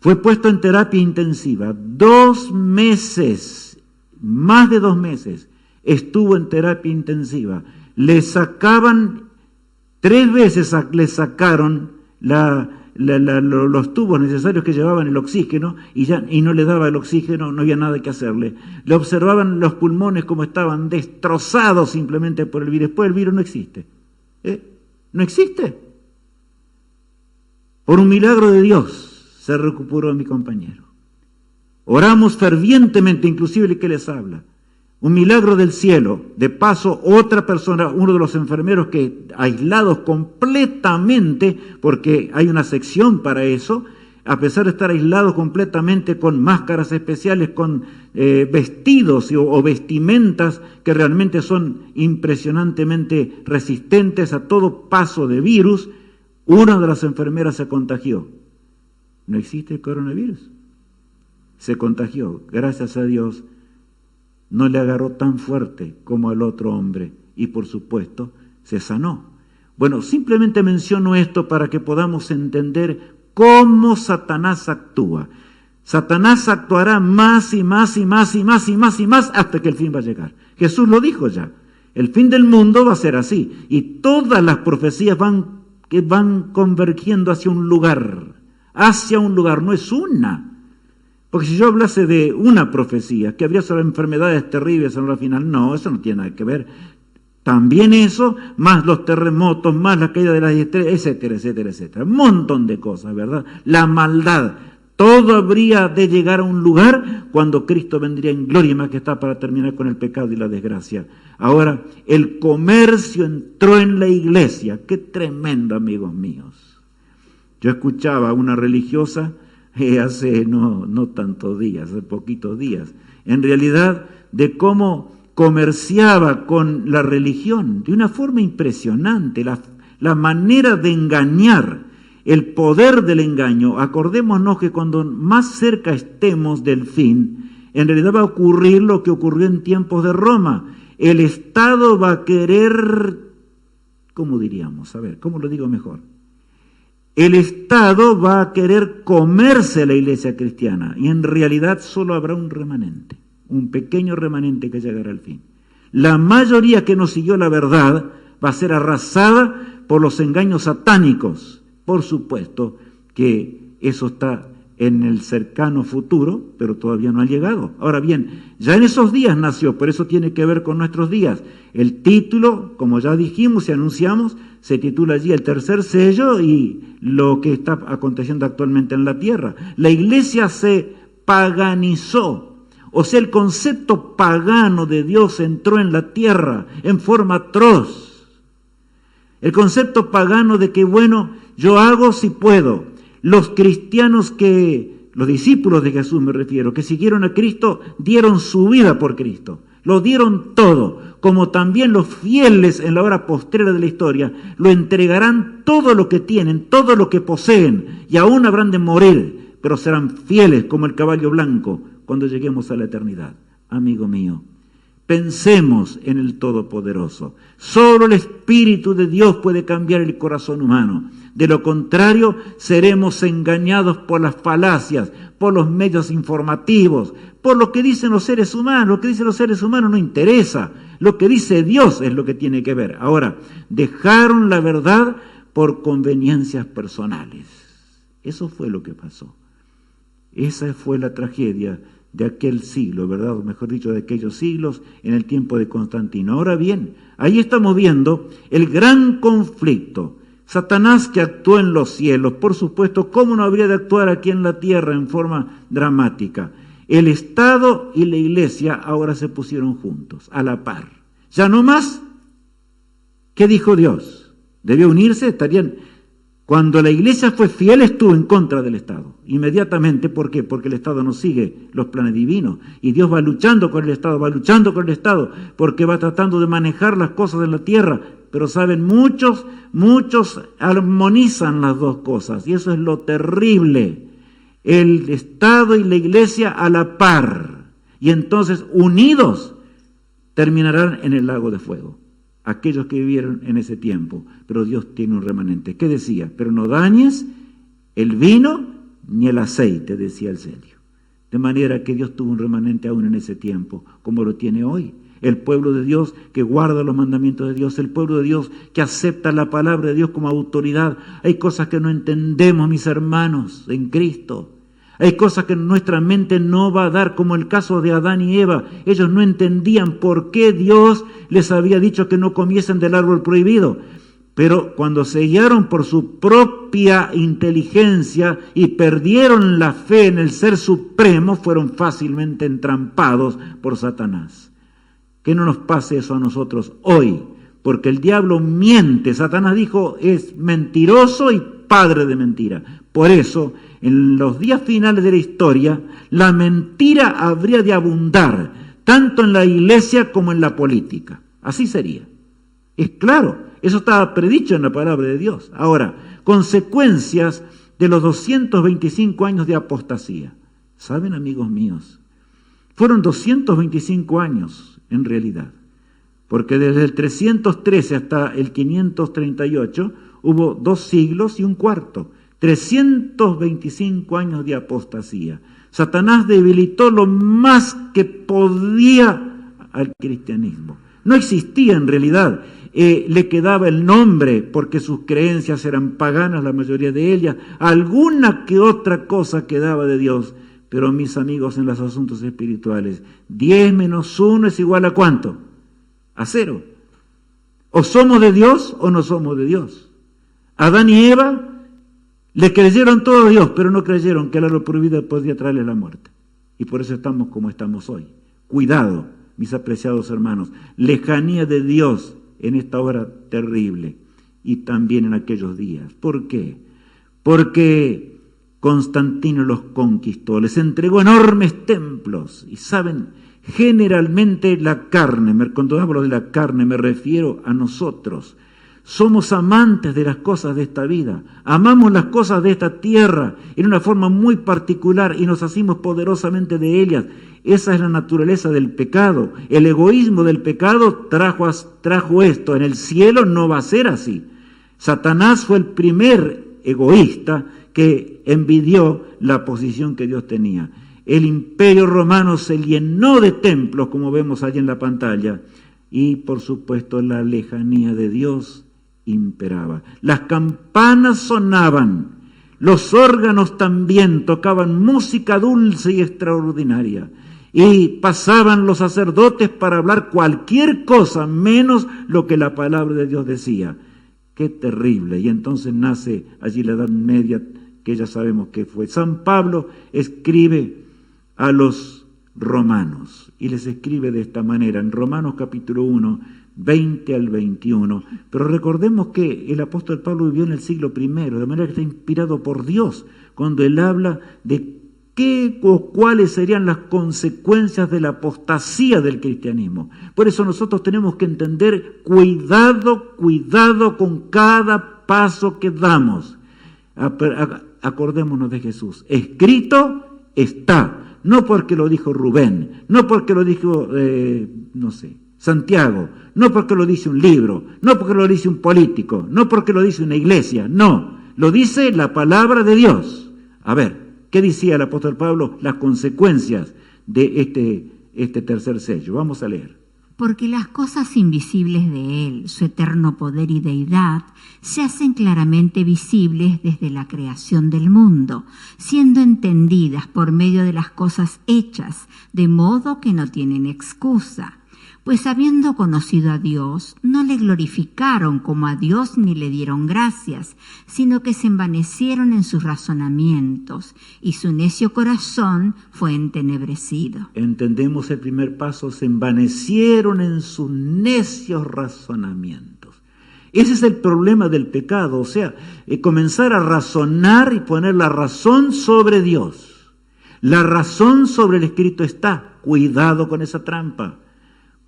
Fue puesto en terapia intensiva, 2 meses, más de 2 meses, estuvo en terapia intensiva. Le sacaban, 3 veces le sacaron los tubos necesarios que llevaban el oxígeno y no le daba el oxígeno, no había nada que hacerle. Le observaban los pulmones como estaban destrozados simplemente por el virus. Después el virus no existe. No existe. Por un milagro de Dios se recuperó mi compañero. Oramos fervientemente, inclusive el que les habla. Un milagro del cielo. De paso, otra persona, uno de los enfermeros que aislados completamente, porque hay una sección para eso, a pesar de estar aislados completamente con máscaras especiales, con vestidos o vestimentas que realmente son impresionantemente resistentes a todo paso de virus, una de las enfermeras se contagió. No existe el coronavirus. Se contagió, gracias a Dios. No le agarró tan fuerte como al otro hombre y por supuesto se sanó. Bueno, simplemente menciono esto para que podamos entender cómo Satanás actúa. Satanás actuará más y más y más y más y más y más hasta que el fin va a llegar. Jesús lo dijo ya. El fin del mundo va a ser así y todas las profecías van convergiendo hacia un lugar, no es una. Porque si yo hablase de una profecía, que habría sobre enfermedades terribles en la final, no, eso no tiene nada que ver. También eso, más los terremotos, más la caída de las estrellas, etcétera, etcétera, etcétera. Un montón de cosas, ¿verdad? La maldad. Todo habría de llegar a un lugar cuando Cristo vendría en gloria, más que está para terminar con el pecado y la desgracia. Ahora, el comercio entró en la iglesia. Qué tremendo, amigos míos. Yo escuchaba a una religiosa hace no tantos días, hace poquitos días, en realidad de cómo comerciaba con la religión de una forma impresionante, la manera de engañar, el poder del engaño. Acordémonos que cuando más cerca estemos del fin, en realidad va a ocurrir lo que ocurrió en tiempos de Roma. El Estado va a querer, ¿cómo diríamos? A ver, ¿cómo lo digo mejor? El Estado va a querer comerse la iglesia cristiana y en realidad solo habrá un remanente, un pequeño remanente que llegará al fin. La mayoría que no siguió la verdad va a ser arrasada por los engaños satánicos. Por supuesto que eso está en el cercano futuro, pero todavía no ha llegado. Ahora bien, ya en esos días nació, por eso tiene que ver con nuestros días. El título, como ya dijimos y anunciamos, se titula allí El tercer sello y lo que está aconteciendo actualmente en la tierra. La iglesia se paganizó, o sea, el concepto pagano de Dios entró en la tierra en forma atroz. El concepto pagano de que, bueno, yo hago si puedo. Los cristianos los discípulos de Jesús me refiero, que siguieron a Cristo, dieron su vida por Cristo. Lo dieron todo, como también los fieles en la hora postrera de la historia, lo entregarán todo lo que tienen, todo lo que poseen, y aún habrán de morir, pero serán fieles como el caballo blanco cuando lleguemos a la eternidad. Amigo mío, pensemos en el Todopoderoso. Solo el Espíritu de Dios puede cambiar el corazón humano. De lo contrario, seremos engañados por las falacias, por los medios informativos, por lo que dicen los seres humanos. Lo que dicen los seres humanos no interesa. Lo que dice Dios es lo que tiene que ver. Ahora, dejaron la verdad por conveniencias personales. Eso fue lo que pasó. Esa fue la tragedia de aquel siglo, ¿verdad? O mejor dicho, de aquellos siglos en el tiempo de Constantino. Ahora bien, ahí estamos viendo el gran conflicto. Satanás que actuó en los cielos, por supuesto, ¿cómo no habría de actuar aquí en la tierra en forma dramática? El Estado y la Iglesia ahora se pusieron juntos, a la par. Ya no más. ¿Qué dijo Dios? ¿Debió unirse? Estarían. Cuando la Iglesia fue fiel, estuvo en contra del Estado. Inmediatamente, ¿por qué? Porque el Estado no sigue los planes divinos. Y Dios va luchando con el Estado, porque va tratando de manejar las cosas de la tierra Pero saben, muchos armonizan las dos cosas, y eso es lo terrible. El Estado y la Iglesia a la par, y entonces unidos terminarán en el lago de fuego, aquellos que vivieron en ese tiempo. Pero Dios tiene un remanente. ¿Qué decía? Pero no dañes el vino ni el aceite, decía el Celio. De manera que Dios tuvo un remanente aún en ese tiempo, como lo tiene hoy. El pueblo de Dios que guarda los mandamientos de Dios, el pueblo de Dios que acepta la palabra de Dios como autoridad. Hay cosas que no entendemos, mis hermanos, en Cristo. Hay cosas que nuestra mente no va a dar, como el caso de Adán y Eva. Ellos no entendían por qué Dios les había dicho que no comiesen del árbol prohibido. Pero cuando se guiaron por su propia inteligencia y perdieron la fe en el Ser Supremo, fueron fácilmente entrampados por Satanás. Que no nos pase eso a nosotros hoy, porque el diablo miente. Satanás dijo, es mentiroso y padre de mentira. Por eso, en los días finales de la historia, la mentira habría de abundar, tanto en la iglesia como en la política. Así sería. Es claro, eso estaba predicho en la palabra de Dios. Ahora, consecuencias de los 225 años de apostasía. ¿Saben, amigos míos? Fueron 225 años en realidad, porque desde el 313 hasta el 538 hubo 2 siglos y un cuarto, 325 años de apostasía. Satanás debilitó lo más que podía al cristianismo. No existía en realidad, le quedaba el nombre porque sus creencias eran paganas, la mayoría de ellas, alguna que otra cosa quedaba de Dios. Pero mis amigos, en los asuntos espirituales, 10 menos 1 es igual a ¿cuánto? A 0. O somos de Dios o no somos de Dios. Adán y Eva le creyeron todo a Dios, pero no creyeron que el árbol prohibido podía traerle la muerte. Y por eso estamos como estamos hoy. Cuidado, mis apreciados hermanos, lejanía de Dios en esta hora terrible y también en aquellos días. ¿Por qué? Porque Constantino los conquistó, les entregó enormes templos. Y saben, generalmente la carne, cuando hablo de la carne me refiero a nosotros. Somos amantes de las cosas de esta vida, amamos las cosas de esta tierra en una forma muy particular y nos hacemos poderosamente de ellas. Esa es la naturaleza del pecado. El egoísmo del pecado trajo esto. En el cielo no va a ser así. Satanás fue el primer egoísta que envidió la posición que Dios tenía. El imperio romano se llenó de templos, como vemos allí en la pantalla, y por supuesto la lejanía de Dios imperaba. Las campanas sonaban, los órganos también tocaban música dulce y extraordinaria, y pasaban los sacerdotes para hablar cualquier cosa menos lo que la palabra de Dios decía. ¡Qué terrible! Y entonces nace allí la Edad Media, que ya sabemos que fue. San Pablo escribe a los romanos y les escribe de esta manera en Romanos capítulo 1, 20 al 21. Pero recordemos que el apóstol Pablo vivió en el siglo I, de manera que está inspirado por Dios cuando él habla de qué o cuáles serían las consecuencias de la apostasía del cristianismo. Por eso nosotros tenemos que entender, cuidado con cada paso que damos. Acordémonos de Jesús. Escrito está, no porque lo dijo Rubén, no porque lo dijo, Santiago, no porque lo dice un libro, no porque lo dice un político, no porque lo dice una iglesia, no, lo dice la palabra de Dios. A ver, ¿qué decía el apóstol Pablo? Las consecuencias de este tercer sello. Vamos a leer. Porque las cosas invisibles de Él, su eterno poder y deidad, se hacen claramente visibles desde la creación del mundo, siendo entendidas por medio de las cosas hechas, de modo que no tienen excusa. Pues habiendo conocido a Dios, no le glorificaron como a Dios ni le dieron gracias, sino que se envanecieron en sus razonamientos, y su necio corazón fue entenebrecido. Entendemos el primer paso, se envanecieron en sus necios razonamientos. Ese es el problema del pecado, o sea, comenzar a razonar y poner la razón sobre Dios. La razón sobre el Escrito está, cuidado con esa trampa.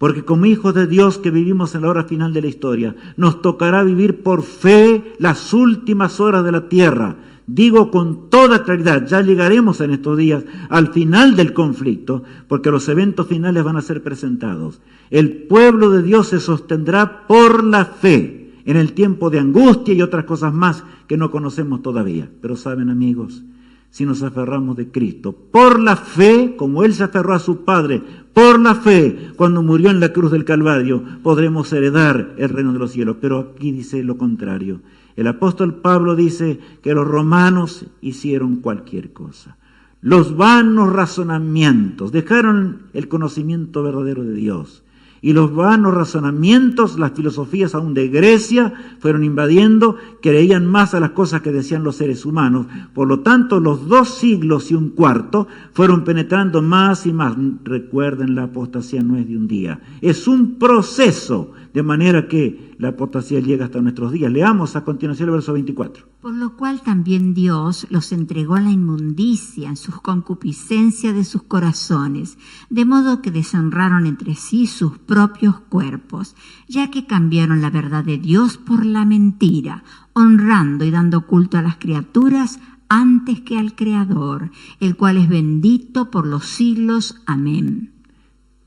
Porque como hijos de Dios que vivimos en la hora final de la historia, nos tocará vivir por fe las últimas horas de la tierra. Digo con toda claridad, ya llegaremos en estos días al final del conflicto, porque los eventos finales van a ser presentados. El pueblo de Dios se sostendrá por la fe en el tiempo de angustia y otras cosas más que no conocemos todavía. Pero saben, amigos, si nos aferramos de Cristo, por la fe, como Él se aferró a su Padre, por la fe, cuando murió en la cruz del Calvario, podremos heredar el reino de los cielos. Pero aquí dice lo contrario. El apóstol Pablo dice que los romanos hicieron cualquier cosa. Los vanos razonamientos dejaron el conocimiento verdadero de Dios. Y los vanos razonamientos, las filosofías aún de Grecia, fueron invadiendo, creían más a las cosas que decían los seres humanos. Por lo tanto, los 2 siglos y un cuarto fueron penetrando más y más. Recuerden, la apostasía no es de un día, es un proceso, de manera que la apostasía llega hasta nuestros días. Leamos a continuación el verso 24. Por lo cual también Dios los entregó a la inmundicia en sus concupiscencias de sus corazones, de modo que deshonraron entre sí sus propios cuerpos, ya que cambiaron la verdad de Dios por la mentira, honrando y dando culto a las criaturas antes que al Creador, el cual es bendito por los siglos. Amén.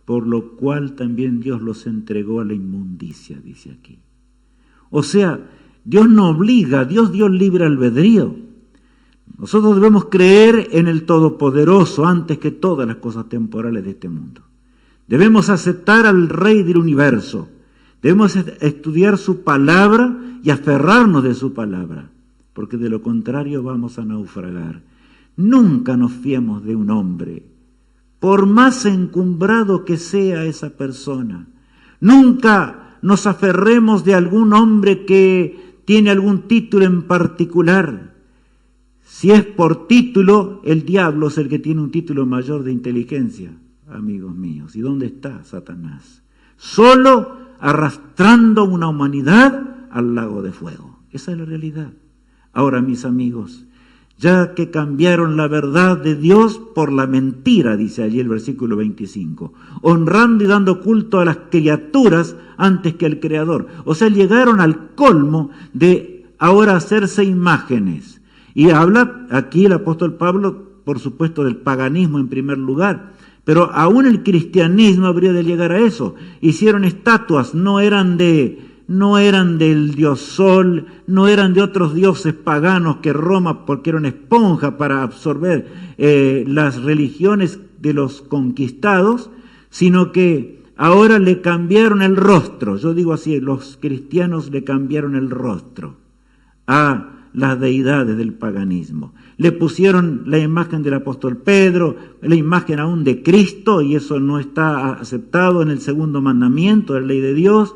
Por lo cual también Dios los entregó a la inmundicia, dice aquí. O sea, Dios no obliga, Dios dio libre albedrío. Nosotros debemos creer en el Todopoderoso antes que todas las cosas temporales de este mundo. Debemos aceptar al Rey del universo. Debemos estudiar su palabra y aferrarnos de su palabra, porque de lo contrario vamos a naufragar. Nunca nos fiemos de un hombre, por más encumbrado que sea esa persona. Nunca nos aferremos de algún hombre que tiene algún título en particular. Si es por título, el diablo es el que tiene un título mayor de inteligencia, amigos míos. ¿Y dónde está Satanás? Solo arrastrando una humanidad al lago de fuego. Esa es la realidad. Ahora, mis amigos, ya que cambiaron la verdad de Dios por la mentira, dice allí el versículo 25, honrando y dando culto a las criaturas antes que al Creador. O sea, llegaron al colmo de ahora hacerse imágenes. Y habla aquí el apóstol Pablo, por supuesto, del paganismo en primer lugar, pero aún el cristianismo habría de llegar a eso. Hicieron estatuas, no eran del dios Sol, no eran de otros dioses paganos que Roma, porque era una esponja para absorber las religiones de los conquistados, sino que ahora le cambiaron el rostro. Yo digo así, los cristianos le cambiaron el rostro a las deidades del paganismo. Le pusieron la imagen del apóstol Pedro, la imagen aún de Cristo, y eso no está aceptado en el segundo mandamiento de la ley de Dios,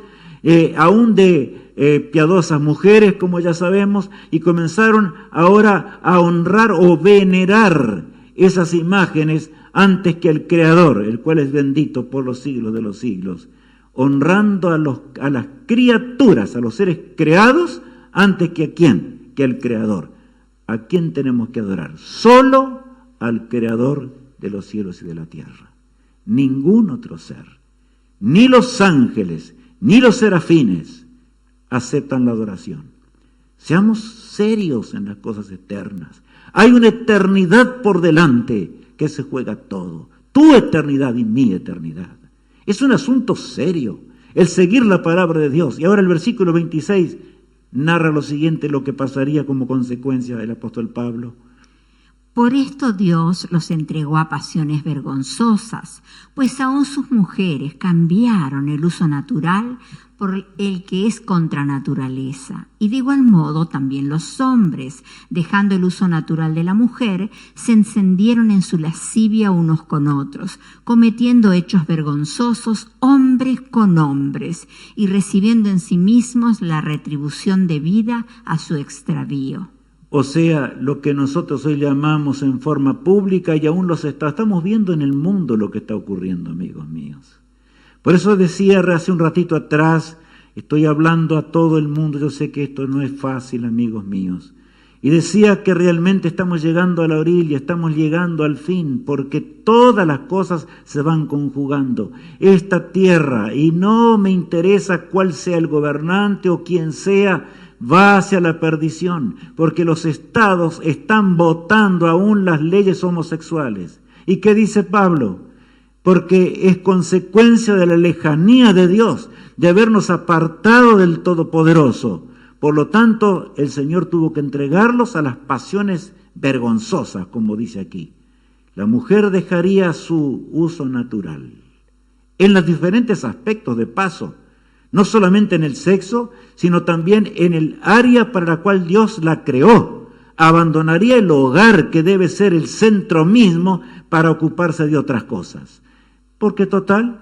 aún de piadosas mujeres, como ya sabemos, y comenzaron ahora a honrar o venerar esas imágenes antes que al Creador, el cual es bendito por los siglos de los siglos, honrando a las criaturas, a los seres creados, antes que a quién, que al Creador. ¿A quién tenemos que adorar? Solo al Creador de los cielos y de la tierra. Ningún otro ser, ni los ángeles, ni los serafines aceptan la adoración. Seamos serios en las cosas eternas. Hay una eternidad por delante que se juega todo. Tu eternidad y mi eternidad. Es un asunto serio el seguir la palabra de Dios. Y ahora el versículo 26 narra lo siguiente, lo que pasaría como consecuencia del apóstol Pablo. Por esto Dios los entregó a pasiones vergonzosas, pues aún sus mujeres cambiaron el uso natural por el que es contra naturaleza. Y de igual modo también los hombres, dejando el uso natural de la mujer, se encendieron en su lascivia unos con otros, cometiendo hechos vergonzosos hombres con hombres, y recibiendo en sí mismos la retribución debida a su extravío. O sea, lo que nosotros hoy llamamos en forma pública y aún estamos viendo en el mundo lo que está ocurriendo, amigos míos. Por eso decía hace un ratito atrás, estoy hablando a todo el mundo, yo sé que esto no es fácil, amigos míos. Y decía que realmente estamos llegando a la orilla, estamos llegando al fin, porque todas las cosas se van conjugando. Esta tierra, y no me interesa cuál sea el gobernante o quién sea, va hacia la perdición, porque los estados están votando aún las leyes homosexuales. ¿Y qué dice Pablo? Porque es consecuencia de la lejanía de Dios, de habernos apartado del Todopoderoso. Por lo tanto, el Señor tuvo que entregarlos a las pasiones vergonzosas, como dice aquí. La mujer dejaría su uso natural en los diferentes aspectos de paso, no solamente en el sexo, sino también en el área para la cual Dios la creó. Abandonaría el hogar, que debe ser el centro mismo, para ocuparse de otras cosas. Porque total,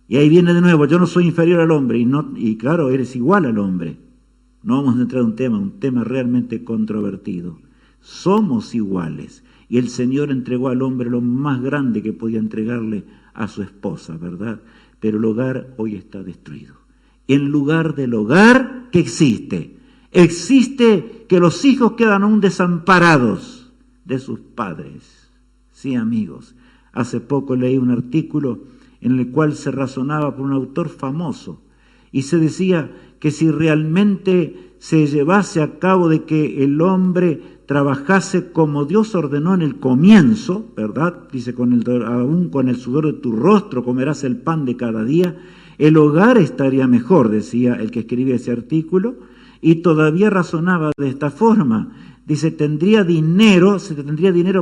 y ahí viene de nuevo, yo no soy inferior al hombre, y claro, eres igual al hombre. No vamos a entrar en un tema realmente controvertido. Somos iguales. Y el Señor entregó al hombre lo más grande que podía entregarle a su esposa, ¿verdad? Pero el hogar hoy está destruido. En lugar del hogar, ¿qué existe? Existe que los hijos quedan aún desamparados de sus padres. Sí, amigos. Hace poco leí un artículo en el cual se razonaba por un autor famoso y se decía que si realmente se llevase a cabo de que el hombre trabajase como Dios ordenó en el comienzo, ¿verdad? Dice, aún con el sudor de tu rostro comerás el pan de cada día, el hogar estaría mejor, decía el que escribía ese artículo, y todavía razonaba de esta forma. Dice, se tendría dinero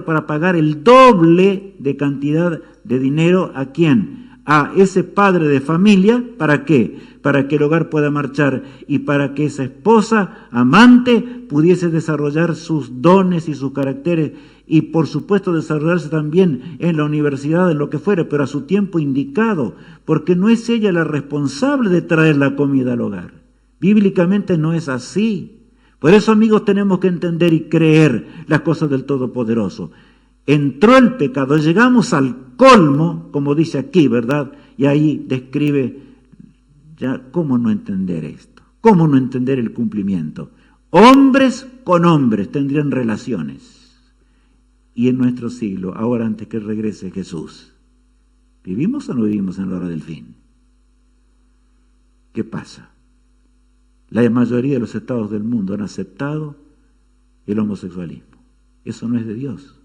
para pagar el doble de cantidad de dinero ¿a quién? A ese padre de familia. ¿Para qué? Para que el hogar pueda marchar y para que esa esposa amante pudiese desarrollar sus dones y sus caracteres y por supuesto desarrollarse también en la universidad, en lo que fuere, pero a su tiempo indicado, porque no es ella la responsable de traer la comida al hogar. Bíblicamente no es así. Por eso, amigos, tenemos que entender y creer las cosas del Todopoderoso. Entró el pecado, llegamos al colmo, como dice aquí, ¿verdad? Y ahí describe ya cómo no entender esto, cómo no entender el cumplimiento. Hombres con hombres tendrían relaciones. Y en nuestro siglo, ahora antes que regrese Jesús, ¿vivimos o no vivimos en la hora del fin? ¿Qué pasa? La mayoría de los estados del mundo han aceptado el homosexualismo. Eso no es de Dios.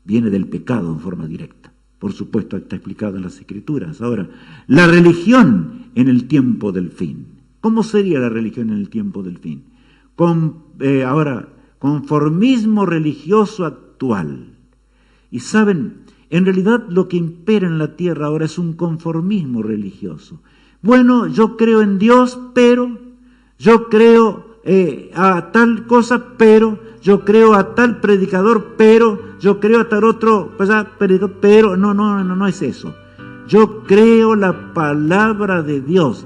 Viene del pecado en forma directa. Por supuesto, está explicado en las Escrituras. Ahora, la religión en el tiempo del fin. ¿Cómo sería la religión en el tiempo del fin? Conformismo religioso actual. Y saben, en realidad lo que impera en la tierra ahora es un conformismo religioso. Bueno, yo creo en Dios, pero yo creo a tal cosa, pero yo creo a tal predicador, pero yo creo a tal otro predicador, pero no es eso. Yo creo la palabra de Dios.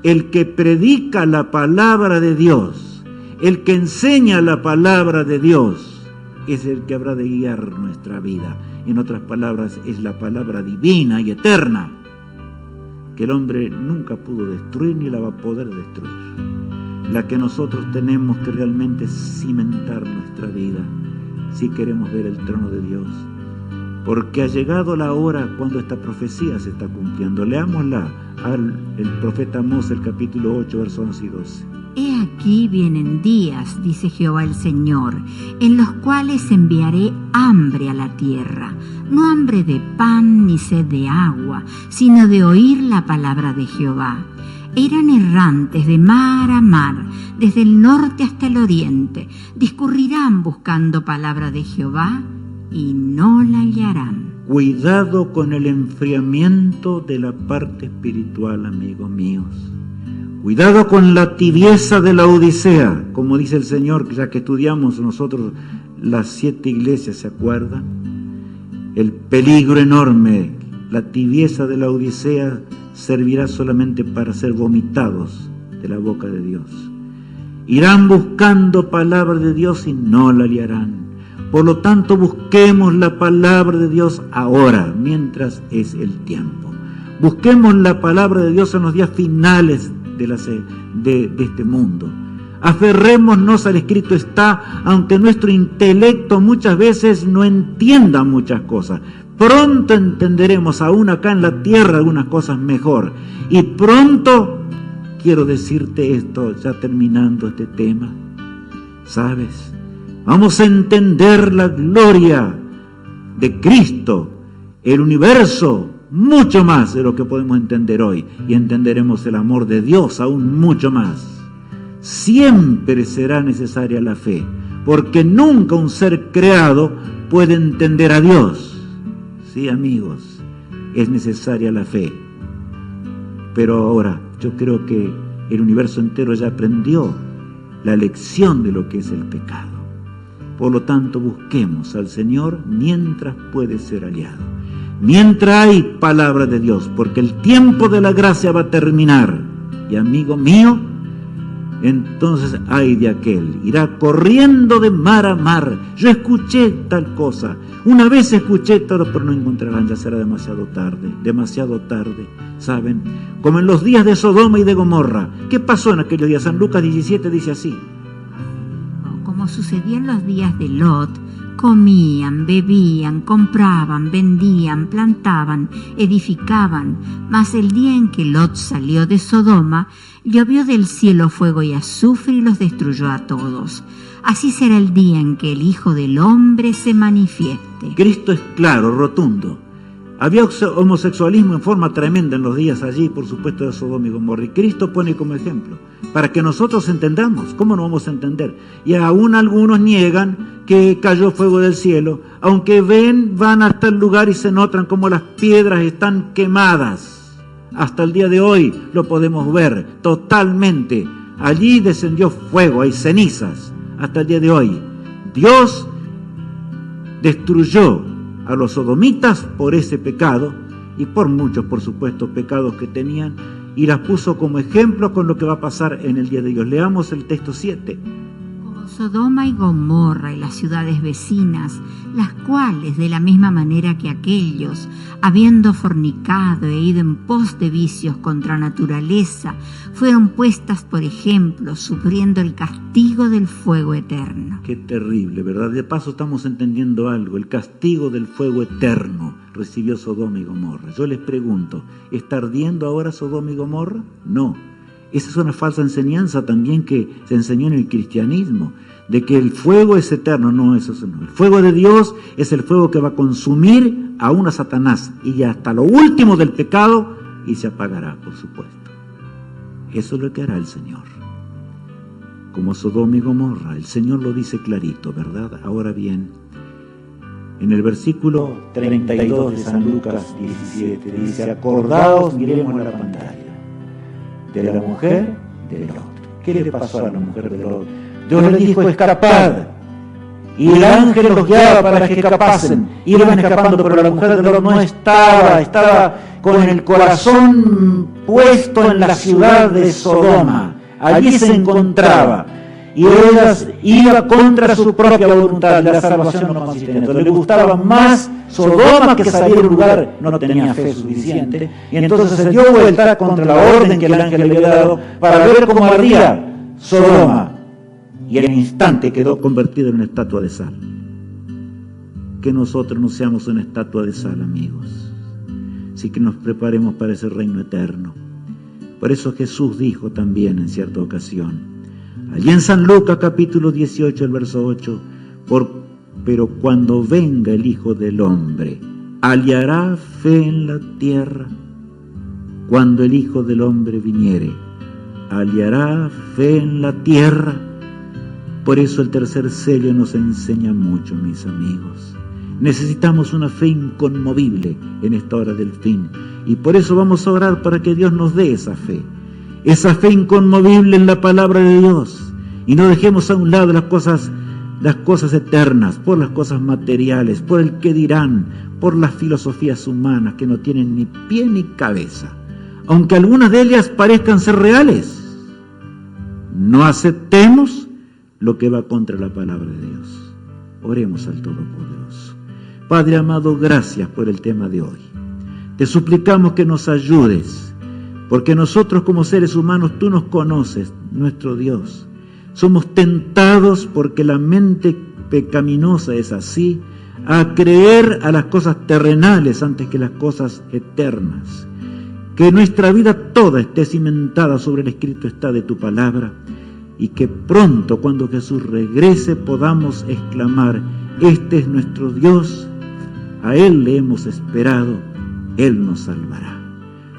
El que predica la palabra de Dios, el que enseña la palabra de Dios, es el que habrá de guiar nuestra vida. En otras palabras, es la palabra divina y eterna, que el hombre nunca pudo destruir ni la va a poder destruir. La que nosotros tenemos que realmente cimentar nuestra vida si queremos ver el trono de Dios. Porque ha llegado la hora cuando esta profecía se está cumpliendo. Leámosla el profeta Amós, el capítulo 8, versos 11 y 12. He aquí vienen días, dice Jehová el Señor, en los cuales enviaré hambre a la tierra, no hambre de pan ni sed de agua, sino de oír la palabra de Jehová. Eran errantes de mar a mar, desde el norte hasta el oriente. Discurrirán buscando palabra de Jehová y no la hallarán. Cuidado con el enfriamiento de la parte espiritual, amigos míos. Cuidado con la tibieza de la Odisea, como dice el Señor, ya que estudiamos nosotros las 7 iglesias, ¿se acuerdan? El peligro enorme, la tibieza de la Odisea servirá solamente para ser vomitados de la boca de Dios. Irán buscando palabra de Dios y no la hallarán. Por lo tanto, busquemos la palabra de Dios ahora, mientras es el tiempo. Busquemos la palabra de Dios en los días finales de este mundo. Aferrémonos al escrito está, aunque nuestro intelecto muchas veces no entienda muchas cosas. Pronto entenderemos, aún acá en la tierra, algunas cosas mejor. Y pronto, quiero decirte esto, ya terminando este tema, ¿sabes? Vamos a entender la gloria de Cristo, el universo, mucho más de lo que podemos entender hoy. Y entenderemos el amor de Dios aún mucho más. Siempre será necesaria la fe, porque nunca un ser creado puede entender a Dios. Sí, amigos, es necesaria la fe. Pero ahora yo creo que el universo entero ya aprendió la lección de lo que es el pecado. Por lo tanto, busquemos al Señor mientras puede ser aliado, mientras hay palabra de Dios, porque el tiempo de la gracia va a terminar. Y amigo mío, entonces ay de aquel, irá corriendo de mar a mar. Yo escuché tal cosa, una vez escuché todo, pero no encontrarán, ya será demasiado tarde, ¿saben? Como en los días de Sodoma y de Gomorra. ¿Qué pasó en aquellos días? San Lucas 17 dice así. Como sucedía en los días de Lot, comían, bebían, compraban, vendían, plantaban, edificaban. Mas el día en que Lot salió de Sodoma, llovió del cielo fuego y azufre y los destruyó a todos. Así será el día en que el Hijo del Hombre se manifieste. Cristo es claro, rotundo. Había homosexualismo en forma tremenda en los días allí, por supuesto, de Sodoma y Gomorra. Y Cristo pone como ejemplo, para que nosotros entendamos. ¿Cómo no vamos a entender? Y aún algunos niegan que cayó fuego del cielo, aunque van hasta el lugar y se notan como las piedras están quemadas. Hasta el día de hoy lo podemos ver totalmente. Allí descendió fuego, hay cenizas. Hasta el día de hoy. Dios destruyó a los sodomitas por ese pecado y por muchos, por supuesto, pecados que tenían, y las puso como ejemplo con lo que va a pasar en el día de Dios. Leamos el texto 7. Como Sodoma y Gomorra y las ciudades vecinas, las cuales, de la misma manera que aquellos, habiendo fornicado e ido en pos de vicios contra naturaleza, fueron puestas por ejemplo, sufriendo el castigo del fuego eterno. Qué terrible, ¿verdad? De paso estamos entendiendo algo. El castigo del fuego eterno recibió Sodoma y Gomorra. Yo les pregunto, ¿está ardiendo ahora Sodoma y Gomorra? No. Esa es una falsa enseñanza también que se enseñó en el cristianismo, de que el fuego es eterno. No, eso no. El fuego de Dios es el fuego que va a consumir aún a Satanás y hasta lo último del pecado, y se apagará, por supuesto. Eso es lo que hará el Señor. Como Sodoma y Gomorra, el Señor lo dice clarito, ¿verdad? Ahora bien, en el versículo 32 de San Lucas 17 dice: acordaos, miremos la pantalla, de la mujer de Lot. ¿Qué le pasó a la mujer de Lot? Dios le dijo: escapad. Y el ángel los guiaba para que escapasen. Iban escapando, pero la mujer de Lot no estaba con el corazón puesto en la ciudad de Sodoma. Allí se encontraba. Y ella iba contra su propia voluntad. La salvación no consistía en esto. Le gustaba más Sodoma que salir de un lugar. No tenía fe suficiente. Y entonces se dio vuelta contra la orden que el ángel le había dado para ver cómo ardía Sodoma. Y en el instante quedó convertido en una estatua de sal. Que nosotros no seamos una estatua de sal, amigos. Así que nos preparemos para ese reino eterno. Por eso Jesús dijo también en cierta ocasión, allí en San Lucas capítulo 18, el verso 8, pero cuando venga el Hijo del Hombre, ¿hallará fe en la tierra? Cuando el Hijo del Hombre viniere, ¿hallará fe en la tierra? Por eso el tercer sello nos enseña mucho, mis amigos. Necesitamos una fe inconmovible en esta hora del fin. Y por eso vamos a orar para que Dios nos dé esa fe inconmovible en la palabra de Dios. Y no dejemos a un lado las cosas eternas, por las cosas materiales, por el qué dirán, por las filosofías humanas que no tienen ni pie ni cabeza. Aunque algunas de ellas parezcan ser reales, no aceptemos lo que va contra la palabra de Dios. Oremos al Todopoderoso. Padre amado, gracias por el tema de hoy. Te suplicamos que nos ayudes, porque nosotros como seres humanos, tú nos conoces, nuestro Dios. Somos tentados porque la mente pecaminosa es así, a creer a las cosas terrenales antes que las cosas eternas. Que nuestra vida toda esté cimentada sobre el escrito está de tu palabra, y que pronto, cuando Jesús regrese, podamos exclamar: este es nuestro Dios, a Él le hemos esperado, Él nos salvará.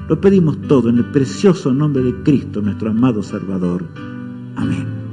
Lo pedimos todo en el precioso nombre de Cristo, nuestro amado Salvador. Amén.